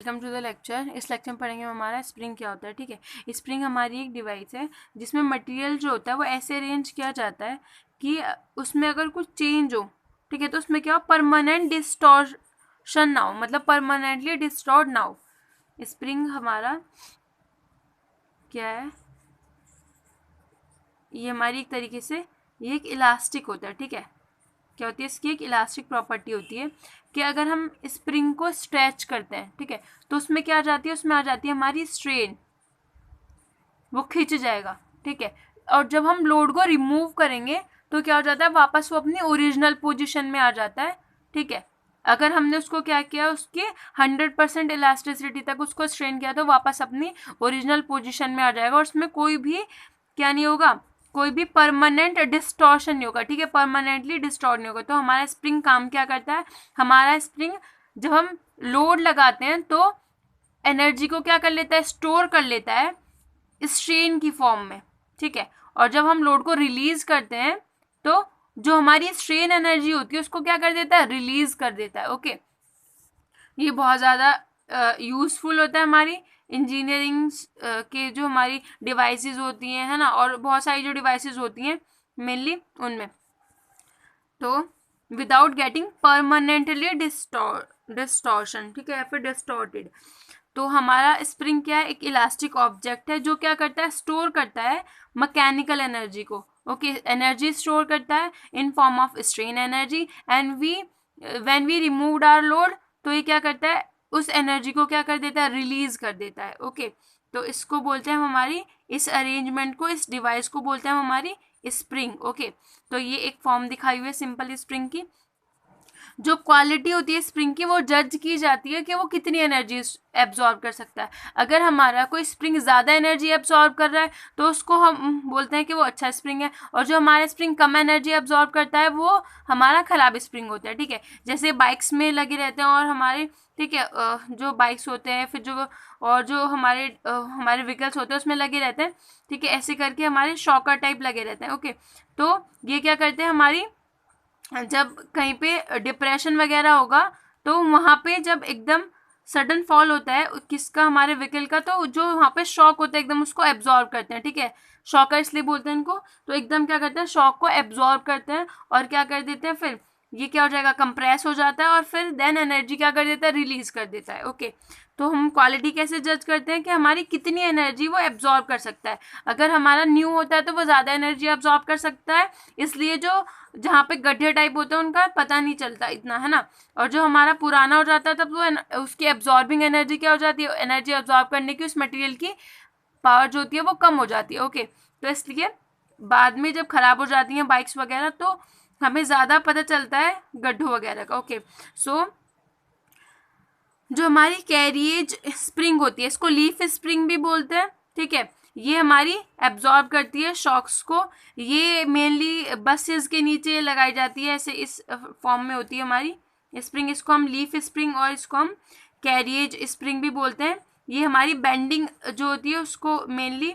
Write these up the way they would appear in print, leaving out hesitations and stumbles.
Welcome to the lecture. इस lecture में पढ़ेंगे हमारा स्प्रिंग क्या होता है। ठीक है, स्प्रिंग हमारी एक डिवाइस है जिसमें मटेरियल जो होता है वो ऐसे अरेंज किया जाता है कि उसमें अगर कुछ चेंज हो, ठीक है, तो उसमें क्या हो, परमानेंट डिस्टॉर्शन ना हो, मतलब परमानेंटली डिस्टॉर्ट ना हो। स्प्रिंग हमारा क्या है, ये हमारी एक तरीके से ये एक इलास्टिक होता है। ठीक है, क्या होती है, इसकी एक इलास्टिक प्रॉपर्टी होती है कि अगर हम स्प्रिंग को स्ट्रेच करते हैं, ठीक है, तो उसमें क्या आ जाती है, उसमें आ जाती है हमारी स्ट्रेन, वो खिंच जाएगा। ठीक है, और जब हम लोड को रिमूव करेंगे तो क्या हो जाता है, वापस वो अपनी ओरिजिनल पोजीशन में आ जाता है। ठीक है, अगर हमने उसको क्या किया, उसके 100% इलास्टिसिटी तक उसको स्ट्रेन किया तो वापस अपनी ओरिजिनल पोजीशन में आ जाएगा और उसमें कोई भी क्या नहीं होगा, कोई भी परमानेंट डिस्टॉर्शन नहीं होगा। ठीक है, परमानेंटली डिस्टॉर्ट नहीं होगा। तो हमारा स्प्रिंग काम क्या करता है, हमारा स्प्रिंग जब हम लोड लगाते हैं तो एनर्जी को क्या कर लेता है, स्टोर कर लेता है स्ट्रेन की फॉर्म में। ठीक है, और जब हम लोड को रिलीज करते हैं तो जो हमारी स्ट्रेन एनर्जी होती है उसको क्या कर देता है, रिलीज कर देता है। ओके, ये बहुत ज़्यादा यूजफुल होता है हमारी इंजीनियरिंग के जो हमारी डिवाइसेस होती हैं, है ना, और बहुत सारी जो डिवाइसेस होती हैं मेनली उनमें। तो विदाउट गेटिंग परमानेंटली डिस्टॉर्शन, ठीक है, या फिर डिस्टॉर्टेड। तो हमारा स्प्रिंग क्या है, एक इलास्टिक ऑब्जेक्ट है जो क्या करता है, स्टोर करता है मैकेनिकल एनर्जी को। ओके, एनर्जी स्टोर करता है in form of strain energy and when we removed our load, तो ये क्या करता है, उस एनर्जी को क्या कर देता है, रिलीज कर देता है। ओके, तो इसको बोलते हैं हमारी, इस अरेंजमेंट को, इस डिवाइस को बोलते हैं हमारी स्प्रिंग। ओके, तो ये एक फॉर्म दिखाई हुई है सिंपल स्प्रिंग की। जो क्वालिटी होती है स्प्रिंग की वो जज की जाती है कि वो कितनी एनर्जी एब्जॉर्ब कर सकता है। अगर हमारा कोई स्प्रिंग ज़्यादा एनर्जी एब्जॉर्ब कर रहा है तो उसको हम बोलते हैं कि वो अच्छा स्प्रिंग है, और जो हमारा स्प्रिंग कम एनर्जी एब्जॉर्ब करता है वो हमारा खराब स्प्रिंग होता है। ठीक है, जैसे बाइक्स में लगे रहते हैं और हमारे, ठीक है, जो बाइक्स होते हैं फिर जो और जो हमारे व्हीकल्स होते हैं उसमें लगे रहते हैं। ठीक है, ऐसे करके हमारे शॉकर टाइप लगे रहते हैं। ओके, तो ये क्या करते हैं, हमारी जब कहीं पे डिप्रेशन वगैरह होगा तो वहाँ पे जब एकदम सडन फॉल होता है किसका, हमारे व्हीकल का, तो जो वहाँ पे शॉक होता है एकदम उसको एब्जॉर्ब करते हैं। ठीक है, शॉकर इसलिए बोलते हैं इनको। तो एकदम क्या करते हैं, शॉक को एब्जॉर्ब करते हैं और क्या कर देते हैं, फिर ये क्या हो जाएगा, कंप्रेस हो जाता है और फिर देन एनर्जी क्या कर देता है, रिलीज कर देता है। ओके, तो हम क्वालिटी कैसे जज करते हैं कि हमारी कितनी एनर्जी वो एब्जॉर्ब कर सकता है। अगर हमारा न्यू होता है तो वो ज़्यादा एनर्जी एब्जॉर्ब कर सकता है, इसलिए जो जहाँ पे गड्ढे टाइप होते हैं उनका पता नहीं चलता इतना, है ना। और जो हमारा पुराना हो जाता है तब वो उसकी एब्जॉर्बिंग एनर्जी क्या हो जाती है, एनर्जी एब्जॉर्ब करने की उस मटेरियल की पावर जो होती है वो कम हो जाती है। ओके, तो इसलिए बाद में जब खराब हो जाती हैं बाइक्स वगैरह तो हमें ज़्यादा पता चलता है गड्ढों वगैरह का। ओके, सो जो हमारी कैरिएज स्प्रिंग होती है इसको लीफ स्प्रिंग भी बोलते हैं। ठीक है, ये हमारी एब्जॉर्ब करती है शॉक्स को। ये मेनली बसेस के नीचे लगाई जाती है, ऐसे इस फॉर्म में होती है हमारी स्प्रिंग। इसको हम लीफ स्प्रिंग और इसको हम कैरिएज स्प्रिंग भी बोलते हैं। ये हमारी बेंडिंग जो होती है उसको मेनली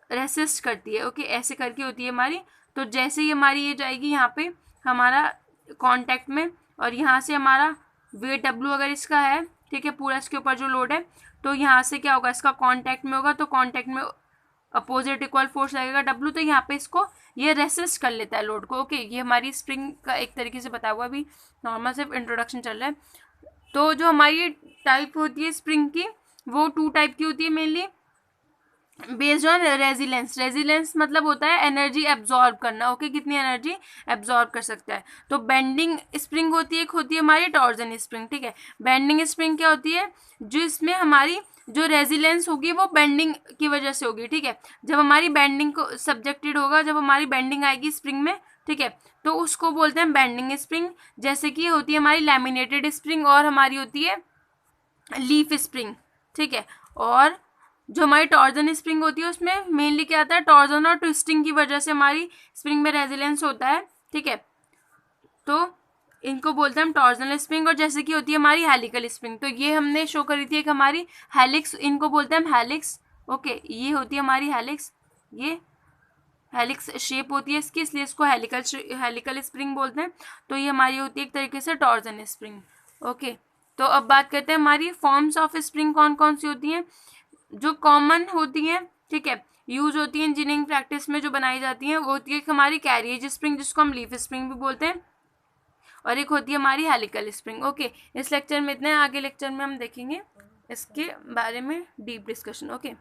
रेसिस्ट करती है। ओके, ऐसे करके होती है हमारी। तो जैसे ही हमारी ये जाएगी यहाँ पे हमारा कांटेक्ट में, और यहाँ से हमारा वेट डब्ल्यू अगर इसका है, ठीक है, पूरा इसके ऊपर जो लोड है, तो यहाँ से क्या होगा, इसका कांटेक्ट में होगा तो कांटेक्ट में अपोजिट इक्वल फोर्स लगेगा डब्ल्यू, तो यहाँ पे इसको ये रेसिस्ट कर लेता है लोड को। ओके, ये हमारी स्प्रिंग का एक तरीके से बताया हुआ, अभी नॉर्मल सिर्फ इंट्रोडक्शन चल रहा है। तो जो हमारी टाइप होती है स्प्रिंग की वो 2 टाइप की होती है mainly, based on resilience. Resilience मतलब होता है एनर्जी एब्जॉर्ब करना। ओके, कितनी एनर्जी एब्जॉर्ब कर सकता है। तो बेंडिंग स्प्रिंग होती है, एक होती है हमारी टॉर्जन स्प्रिंग। ठीक है, बेंडिंग स्प्रिंग क्या होती है, जो इसमें हमारी जो रेजिलेंस होगी वो बेंडिंग की वजह से होगी। ठीक है, जब हमारी बेंडिंग को सब्जेक्टेड होगा, जब हमारी बेंडिंग आएगी स्प्रिंग में, ठीक है, तो उसको बोलते हैं बेंडिंग स्प्रिंग। जैसे कि होती है हमारी लैमिनेटेड स्प्रिंग और हमारी होती है लीफ स्प्रिंग। ठीक है, और जो हमारी टॉर्जन स्प्रिंग होती है उसमें मेनली क्या आता है, टॉर्जन और ट्विस्टिंग की वजह से हमारी स्प्रिंग में रेजिलेंस होता है। ठीक है, तो इनको बोलते हैं हम टॉर्जनल स्प्रिंग। और जैसे कि होती है हमारी हेलिकल स्प्रिंग, तो ये हमने शो करी थी एक हमारी हेलिक्स, इनको बोलते हैं हम हेलिक्स। ओके, ये होती है हमारी हेलिक्स, ये हेलिक्स शेप होती है इसकी, इसलिए इसको हेलिकल स्प्रिंग बोलते हैं। तो ये हमारी होती है एक तरीके से टॉर्जन स्प्रिंग। ओके, तो अब बात करते हैं हमारी फॉर्म्स ऑफ स्प्रिंग कौन कौन सी होती हैं, जो कॉमन होती हैं, ठीक है, यूज होती है इंजीनियरिंग प्रैक्टिस में जो बनाई जाती हैं, वो होती है हमारी कैरिएज स्प्रिंग जिसको हम लीफ स्प्रिंग भी बोलते हैं, और एक होती है हमारी हेलिकल स्प्रिंग। ओके, इस लेक्चर में इतने, आगे लेक्चर में हम देखेंगे इसके बारे में डीप डिस्कशन। ओके।